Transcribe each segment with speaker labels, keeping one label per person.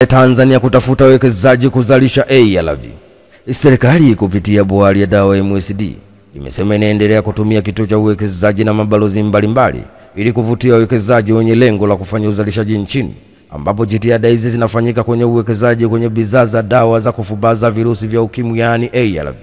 Speaker 1: Tanzania kutafuta wekezaji kuzalisha ARV. Serikali kupitia bohari ya dawa MSD imesema inaendelea kutumia kituo cha uwekezaji na mabalozi mbalimbali ili kuvutia wekezaji wenye lengo la kufanya uzalishaji nchini, ambapo jitihada hizi zinafanyika kwenye uwekezaji kwenye bidhaa za dawa za kufubaza virusi vya ukimwi yani ARV,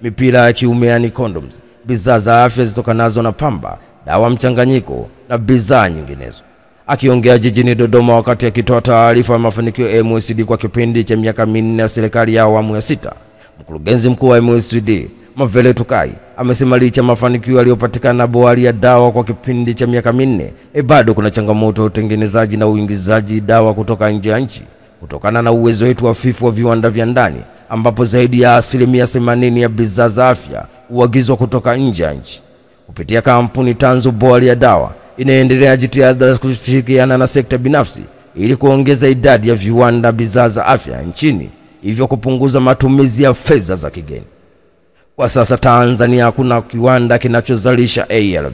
Speaker 1: mipira ya kiume yani condoms, bidhaa za afya zitokanazo na pamba, dawa mchanganyiko na bidhaa nyinginezo. Akiongea jijini Dodoma wakati akitoa taarifa ya mafanikio ya MSD kwa kipindi cha miaka 4 ya serikali ya awamu ya 6, mkurugenzi mkuu wa MSD Mavele Tukai amesema licha mafanikio yaliyopatikana na bohari ya dawa kwa kipindi cha miaka 4, bado kuna changamoto ya utengenezaji na uingizaji dawa kutoka nje ya nchi kutokana na uwezo wetu hafifu wa viwanda vya ndani, ambapo zaidi ya 80% ya bidhaa za afya huagizwa kutoka nje ya nchi. Kupitia kampuni tanzu, bohari ya dawa inaendelea jitihada za kushirikiana na sekta binafsi ili kuongeza idadi ya viwanda bidhaa za afya nchini, hivyo kupunguza matumizi ya fedha za kigeni. Kwa sasa Tanzania hakuna kiwanda kinachozalisha ARV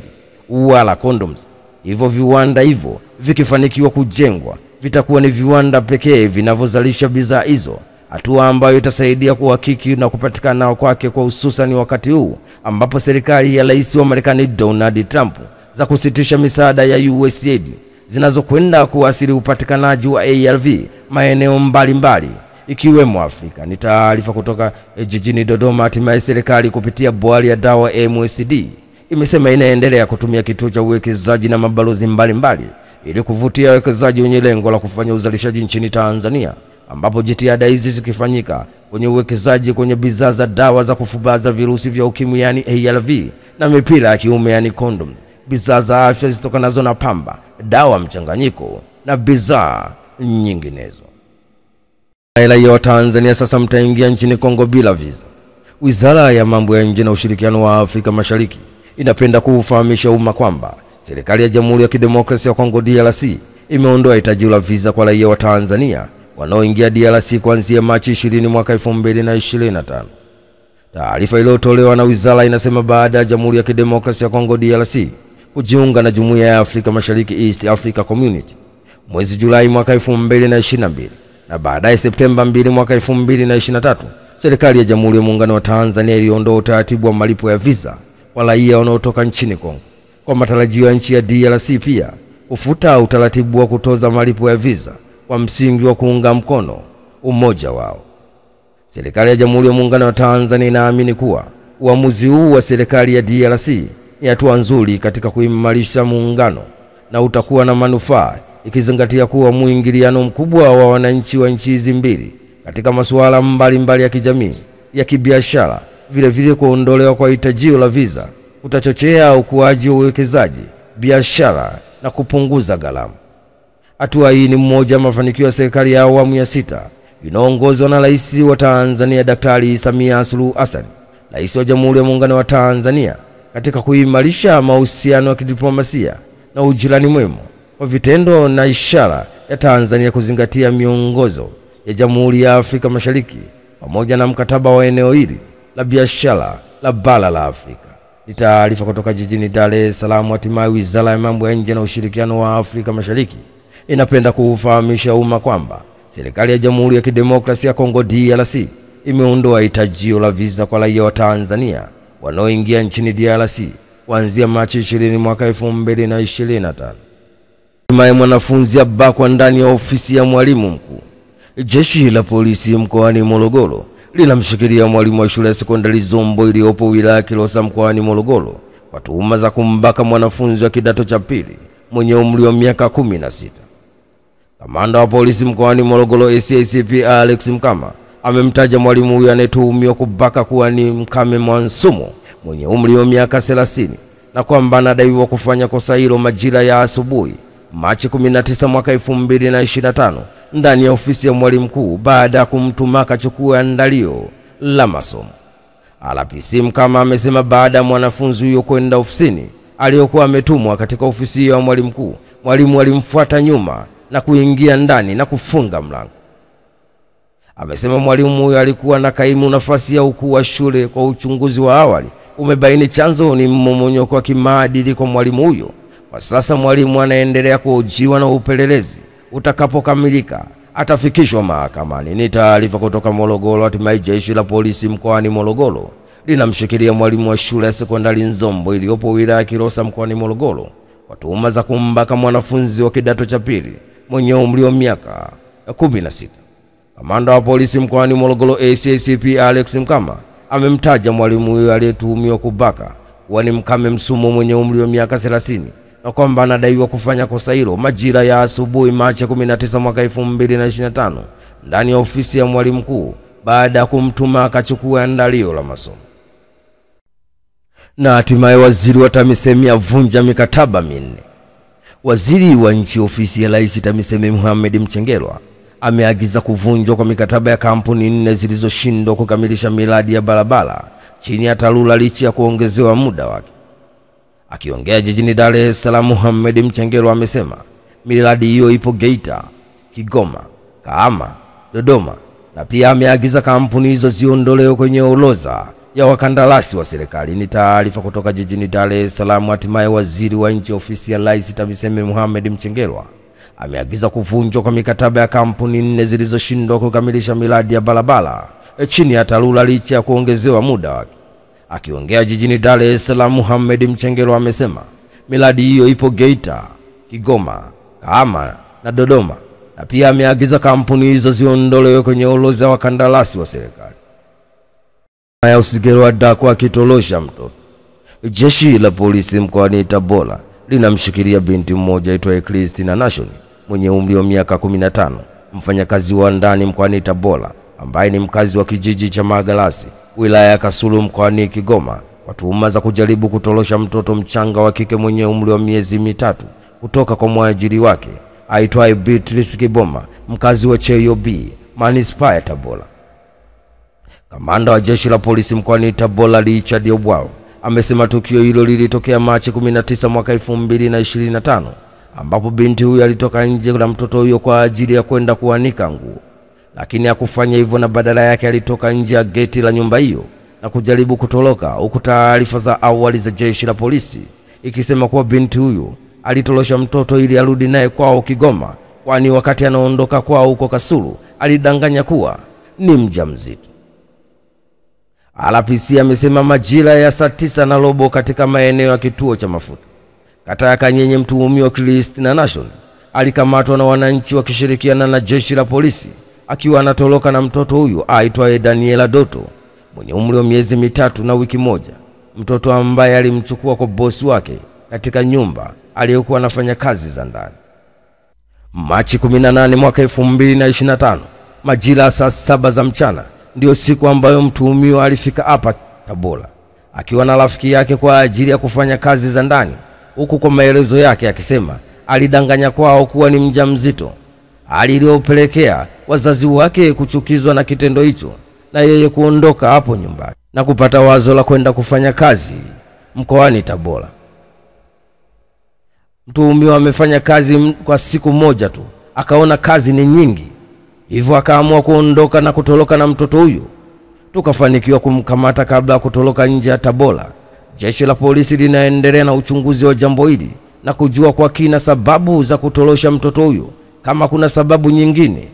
Speaker 1: wala condoms. Hivyo viwanda hivyo vikifanikiwa kujengwa vitakuwa ni viwanda pekee vinavyozalisha bidhaa hizo, hatua ambayo itasaidia kuhakiki na kupatikana kwake kwa hususan wakati huu ambapo serikali ya Rais wa Marekani Donald Trump za kusitisha misaada ya USAID zinazokwenda kuasili upatikanaji wa ARV maeneo mbalimbali ikiwemo Afrika. Ni taarifa kutoka jijini Dodoma. Hatimaye serikali kupitia bohari ya dawa MSD imesema inaendelea kutumia kituo cha uwekezaji na mabalozi mbalimbali ili kuvutia wekezaji wenye lengo la kufanya uzalishaji nchini Tanzania, ambapo jitihada hizi zikifanyika kwenye uwekezaji kwenye bidhaa za dawa za kufubaza virusi vya ukimwi yani ARV na mipira ya kiume yani condom, bidhaa za afya zitokanazo na pamba, dawa mchanganyiko na bidhaa nyinginezo. Raia wa Tanzania sasa mtaingia nchini Kongo bila visa. Wizara ya mambo ya nje na ushirikiano wa Afrika Mashariki inapenda kufahamisha umma kwamba serikali ya Jamhuri ya Kidemokrasia ya Kongo DRC imeondoa hitaji la visa kwa raia wa Tanzania wanaoingia DRC kuanzia Machi 20 mwaka 2025. Taarifa iliyotolewa na wizara inasema baada ya Jamhuri ya Kidemokrasia ya Kongo DRC kujiunga na Jumuiya ya Afrika Mashariki East Africa Community mwezi Julai mwaka 2022 na baadaye Septemba 2 mwaka 2023, serikali ya Jamhuri ya Muungano wa Tanzania iliondoa utaratibu wa malipo ya visa kwa raia wanaotoka nchini Kongo, kwa matarajio ya nchi ya DRC pia kufuta utaratibu wa kutoza malipo ya visa kwa msingi wa kuunga mkono umoja wao. Serikali ya Jamhuri ya Muungano wa Tanzania inaamini kuwa uamuzi huu wa serikali ya DRC ni hatua nzuri katika kuimarisha muungano na utakuwa na manufaa, ikizingatia kuwa muingiliano mkubwa wa wananchi wa nchi hizi mbili katika masuala mbalimbali ya kijamii, ya kibiashara, vile vile kuondolewa kwa hitajio la visa kutachochea ukuaji wa uwekezaji, biashara na kupunguza gharama. Hatua hii ni mmoja wa mafanikio ya serikali ya awamu ya 6 inaongozwa na Rais wa Tanzania Daktari Samia Suluhu Hassan, Rais wa Jamhuri ya Muungano wa Tanzania, katika kuimarisha mahusiano ya kidiplomasia na ujirani mwema kwa vitendo na ishara ya Tanzania kuzingatia miongozo ya Jamhuri ya Afrika Mashariki pamoja na mkataba wa eneo hili la biashara la bara la Afrika. Ni taarifa kutoka jijini Dar es Salaam. Hatimaye Wizara ya Mambo ya Nje na Ushirikiano wa Afrika Mashariki inapenda kufahamisha umma kwamba serikali ya Jamhuri ya Kidemokrasia ya Kongo DRC imeondoa hitajio la visa kwa raia wa Tanzania wanaoingia nchini DRC kuanzia Machi 20 mwaka 2025. Hatimaye mwanafunzi abakwa ndani ya ofisi ya mwalimu mkuu. Jeshi la polisi mkoani Morogoro linamshikilia mwalimu wa shule ya sekondari Zombo iliyopo wilaya Kilosa mkoani Morogoro kwa tuhuma za kumbaka mwanafunzi wa kidato cha pili mwenye umri wa miaka 16. Kamanda wa polisi mkoani Morogoro SACP Alex Mkama amemtaja mwalimu huyo anayetuhumiwa kubaka kuwa ni Mkame Mwansumo mwenye umri wa miaka 30 na kwamba anadaiwa kufanya kosa hilo majira ya asubuhi Machi 19 mwaka 2025 ndani ya ofisi ya mwalimu mkuu baada ya kumtuma akachukua andalio la masomo. RPC Mkama amesema baada ya mwanafunzi huyo kwenda ofisini aliyokuwa ametumwa katika ofisi ya mwalimu mkuu, mwalimu alimfuata nyuma na kuingia ndani na kufunga mlango. Amesema mwalimu huyo alikuwa na kaimu nafasi ya ukuu wa shule. Kwa uchunguzi wa awali umebaini chanzo ni mmomonyoko wa kimaadili kwa mwalimu huyo. Kwa sasa mwalimu anaendelea kuhojiwa na upelelezi utakapokamilika atafikishwa mahakamani. Ni taarifa kutoka Morogoro. Hatimaye jeshi la polisi mkoani Morogoro linamshikilia mwalimu wa shule ya sekondari Nzombo iliyopo wilaya ya Kilosa mkoani Morogoro kwa tuhuma za kumbaka mwanafunzi wa kidato cha pili mwenye umri wa miaka 16. Kamanda wa polisi mkoani Morogoro ACCP Alex Mkama amemtaja mwalimu huyo aliyetuhumiwa kubaka kuwa ni Mkame Msumo mwenye umri wa miaka 30 na kwamba anadaiwa kufanya kosa hilo majira ya asubuhi Machi 19 mwaka 2025 ndani ya ofisi ya mwalimu mkuu baada ya kumtuma akachukua andalio la masomo. Na hatimaye waziri wa TAMISEMI avunja mikataba 4. Waziri wa nchi ofisi ya Rais TAMISEMI Mohamed Mchengerwa ameagiza kuvunjwa kwa mikataba ya kampuni 4 zilizoshindwa kukamilisha miradi ya barabara chini ya TARURA licha ya kuongezewa muda wake. Akiongea jijini Dar es Salaam, Mohamed Mchengerwa amesema miradi hiyo ipo Geita, Kigoma, Kahama, Dodoma na pia ameagiza kampuni hizo ziondolewe kwenye orodha ya wakandarasi wa serikali. Ni taarifa kutoka jijini Dar es Salaam. Hatimaye waziri wa nchi ofisi ya Rais TAMISEMI Mohamed Mchengerwa ameagiza kuvunjwa kwa mikataba ya kampuni 4 zilizoshindwa kukamilisha miradi ya barabara chini ya TARURA licha ya kuongezewa muda wake. Akiongea jijini Dar es Salaam, Mohamed Mchengerwa amesema miradi hiyo ipo Geita, Kigoma, Kahama na Dodoma na pia ameagiza kampuni hizo ziondolewe kwenye orodha ya wakandarasi wa serikali. Haya Usigerwa dako akitolosha mtoto. Jeshi la polisi mkoani Tabora linamshikilia binti mmoja aitwaye Christina Nation mwenye umri wa miaka 15, mfanyakazi wa ndani mkoani Tabora ambaye ni mkazi wa kijiji cha Magalasi wilaya ya Kasulu mkoani Kigoma kwa tuhuma za kujaribu kutolosha mtoto mchanga wa kike mwenye umri wa miezi 3 kutoka kwa mwajiri wake aitwaye Beatrice Kiboma, mkazi wa Cheyo B, Manispaa ya Tabora. Kamanda wa jeshi la polisi mkoani Tabora Richard Obwao amesema tukio hilo lilitokea Machi 19 mwaka 2025 ambapo binti huyo alitoka nje na mtoto huyo kwa ajili ya kwenda kuanika nguo, lakini hakufanya hivyo na badala yake alitoka nje ya geti la nyumba hiyo na kujaribu kutoroka, huku taarifa za awali za jeshi la polisi ikisema kuwa binti huyo alitolosha mtoto ili arudi naye kwao Kigoma, kwani wakati anaondoka kwao huko Kasulu alidanganya kuwa ni mjamzito. RPC amesema majira ya saa 9:15 katika maeneo ya kituo cha mafuta kata ya Kanyenye, mtuhumiwa Christina Nation alikamatwa na wananchi wakishirikiana na jeshi la polisi akiwa anatoroka na mtoto huyo aitwaye Daniela Doto mwenye umri wa miezi 3 na wiki moja, mtoto ambaye alimchukua kwa bosi wake katika nyumba aliyokuwa anafanya kazi za ndani. Machi 18 mwaka 2025 majira saa 7 za mchana ndio siku ambayo mtuhumiwa alifika hapa Tabora akiwa na rafiki yake kwa ajili ya kufanya kazi za ndani, huku kwa maelezo yake akisema alidanganya kwao kuwa ni mjamzito, hali iliyopelekea wazazi wake kuchukizwa na kitendo hicho na yeye kuondoka hapo nyumbani na kupata wazo la kwenda kufanya kazi mkoani Tabora. Mtuhumiwa amefanya kazi kwa siku moja tu, akaona kazi ni nyingi, hivyo akaamua kuondoka na kutoroka na mtoto huyo. Tukafanikiwa kumkamata kabla ya kutoroka nje ya Tabora. Jeshi la polisi linaendelea na uchunguzi wa jambo hili na kujua kwa kina sababu za kutorosha mtoto huyo, kama kuna sababu nyingine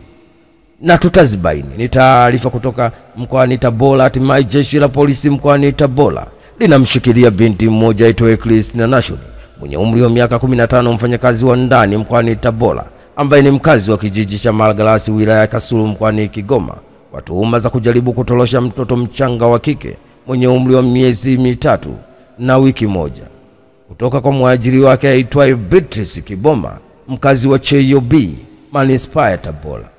Speaker 1: na tutazibaini. Ni taarifa kutoka mkoani Tabora. Hatimaye jeshi la polisi mkoani Tabora linamshikilia binti mmoja aitwaye Christina Nation mwenye umri wa miaka 15, mfanyakazi wa ndani mkoani Tabora ambaye ni mkazi wa kijiji cha Magalasi wilaya ya Kasulu mkoani Kigoma kwa tuhuma za kujaribu kutorosha mtoto mchanga wa kike mwenye umri wa miezi 3 na wiki moja kutoka kwa mwajiri wake aitwaye Beatrice Kiboma, mkazi wa Cheyo B, Manispaa ya Tabora.